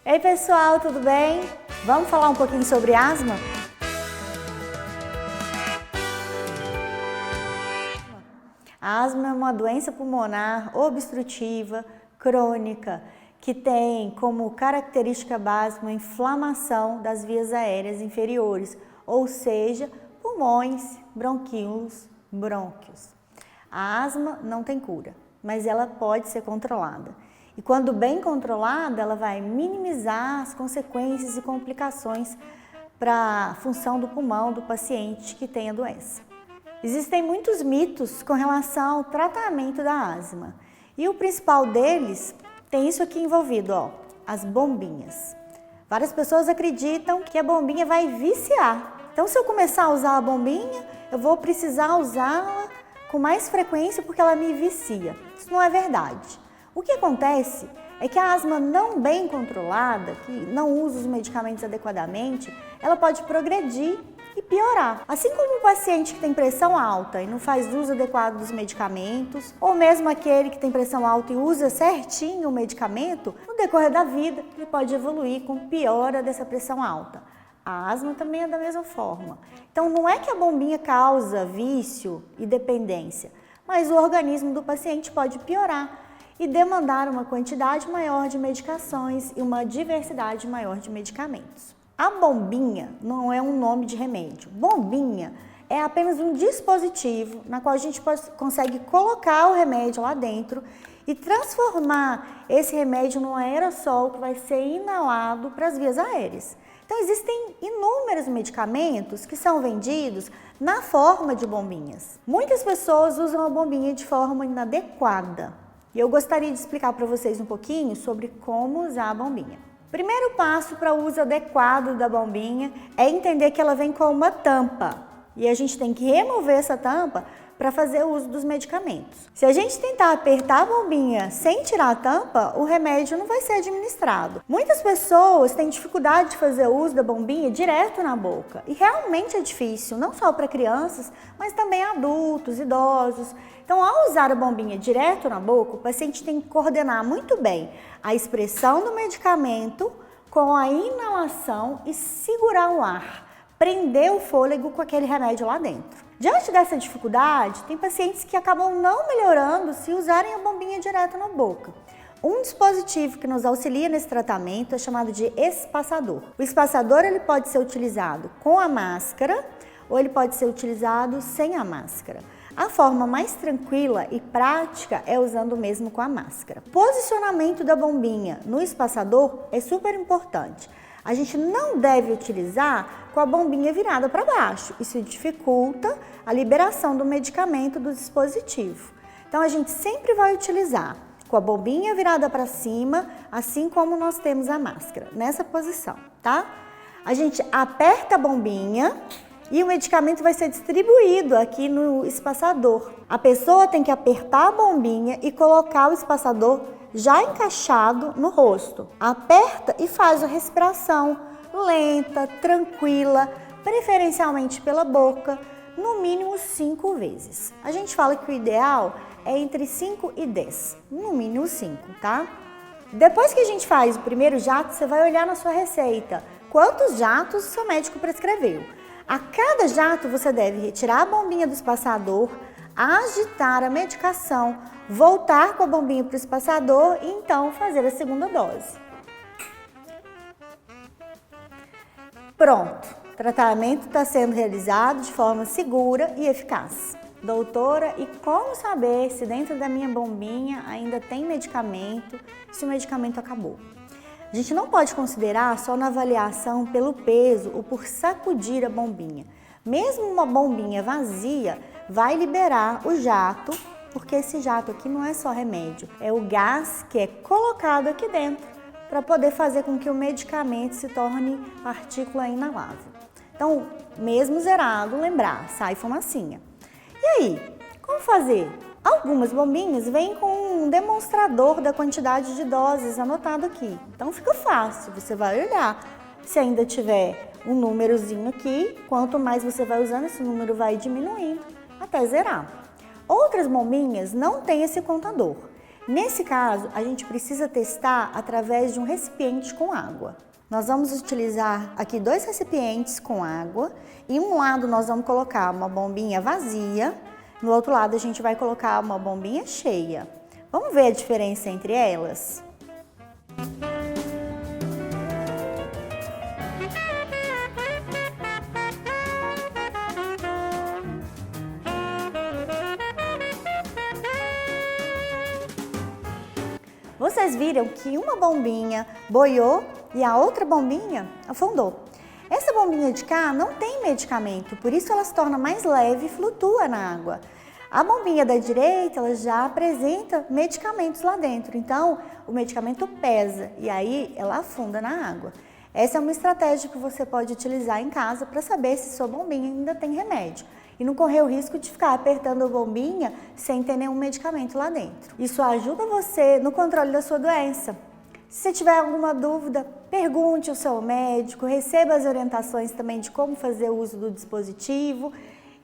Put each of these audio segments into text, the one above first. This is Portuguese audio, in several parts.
Ei pessoal, tudo bem? Vamos falar um pouquinho sobre asma? A asma é uma doença pulmonar obstrutiva, crônica, que tem como característica básica uma inflamação das vias aéreas inferiores, ou seja, pulmões, bronquíolos, brônquios. A asma não tem cura, mas ela pode ser controlada. E quando bem controlada, ela vai minimizar as consequências e complicações para a função do pulmão do paciente que tem a doença. Existem muitos mitos com relação ao tratamento da asma. E o principal deles tem isso aqui envolvido, ó, as bombinhas. Várias pessoas acreditam que a bombinha vai viciar. Então, se eu começar a usar a bombinha, eu vou precisar usá-la com mais frequência porque ela me vicia. Isso não é verdade. O que acontece é que a asma não bem controlada, que não usa os medicamentos adequadamente, ela pode progredir e piorar. Assim como o paciente que tem pressão alta e não faz uso adequado dos medicamentos, ou mesmo aquele que tem pressão alta e usa certinho o medicamento, no decorrer da vida ele pode evoluir com piora dessa pressão alta. A asma também é da mesma forma. Então não é que a bombinha causa vício e dependência, mas o organismo do paciente pode piorar e demandar uma quantidade maior de medicações e uma diversidade maior de medicamentos. A bombinha não é um nome de remédio. Bombinha é apenas um dispositivo na qual a gente consegue colocar o remédio lá dentro e transformar esse remédio num aerossol que vai ser inalado para as vias aéreas. Então existem inúmeros medicamentos que são vendidos na forma de bombinhas. Muitas pessoas usam a bombinha de forma inadequada. E eu gostaria de explicar para vocês um pouquinho sobre como usar a bombinha. Primeiro passo para o uso adequado da bombinha é entender que ela vem com uma tampa. E a gente tem que remover essa tampa para fazer o uso dos medicamentos. Se a gente tentar apertar a bombinha sem tirar a tampa, o remédio não vai ser administrado. Muitas pessoas têm dificuldade de fazer o uso da bombinha direto na boca. E realmente é difícil, não só para crianças, mas também adultos, idosos. Então, ao usar a bombinha direto na boca, o paciente tem que coordenar muito bem a expressão do medicamento com a inalação e segurar o ar, prender o fôlego com aquele remédio lá dentro. Diante dessa dificuldade, tem pacientes que acabam não melhorando se usarem a bombinha direto na boca. Um dispositivo que nos auxilia nesse tratamento é chamado de espaçador. O espaçador ele pode ser utilizado com a máscara ou ele pode ser utilizado sem a máscara. A forma mais tranquila e prática é usando mesmo com a máscara. O posicionamento da bombinha no espaçador é super importante. A gente não deve utilizar com a bombinha virada para baixo. Isso dificulta a liberação do medicamento do dispositivo. Então, a gente sempre vai utilizar com a bombinha virada para cima, assim como nós temos a máscara, nessa posição, tá? A gente aperta a bombinha e o medicamento vai ser distribuído aqui no espaçador. A pessoa tem que apertar a bombinha e colocar o espaçador já encaixado no rosto. Aperta e faz a respiração lenta, tranquila, preferencialmente pela boca, no mínimo 5 vezes. A gente fala que o ideal é entre 5 e 10, no mínimo 5, tá? Depois que a gente faz o primeiro jato, você vai olhar na sua receita quantos jatos o seu médico prescreveu. A cada jato você deve retirar a bombinha do espaçador, agitar a medicação, voltar com a bombinha para o espaçador e então fazer a segunda dose. Pronto, o tratamento está sendo realizado de forma segura e eficaz. Doutora, e como saber se dentro da minha bombinha ainda tem medicamento, se o medicamento acabou? A gente não pode considerar só na avaliação pelo peso ou por sacudir a bombinha. Mesmo uma bombinha vazia vai liberar o jato, porque esse jato aqui não é só remédio, é o gás que é colocado aqui dentro para poder fazer com que o medicamento se torne partícula inalável. Então, mesmo zerado, lembrar, sai fumacinha. E aí, como fazer? Algumas bombinhas vêm com um demonstrador da quantidade de doses anotado aqui. Então fica fácil, você vai olhar. Se ainda tiver um númerozinho aqui, quanto mais você vai usando, esse número vai diminuindo até zerar. Outras bombinhas não têm esse contador. Nesse caso, a gente precisa testar através de um recipiente com água. Nós vamos utilizar aqui 2 recipientes com água e um lado nós vamos colocar uma bombinha vazia, no outro lado a gente vai colocar uma bombinha cheia. Vamos ver a diferença entre elas? Vocês viram que uma bombinha boiou e a outra bombinha afundou. Essa bombinha de cá não tem medicamento, por isso ela se torna mais leve e flutua na água. A bombinha da direita, ela já apresenta medicamentos lá dentro, então o medicamento pesa e aí ela afunda na água. Essa é uma estratégia que você pode utilizar em casa para saber se sua bombinha ainda tem remédio e não correr o risco de ficar apertando a bombinha sem ter nenhum medicamento lá dentro. Isso ajuda você no controle da sua doença. Se você tiver alguma dúvida, pergunte ao seu médico, receba as orientações também de como fazer o uso do dispositivo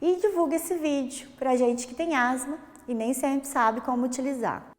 e divulgue esse vídeo para gente que tem asma e nem sempre sabe como utilizar.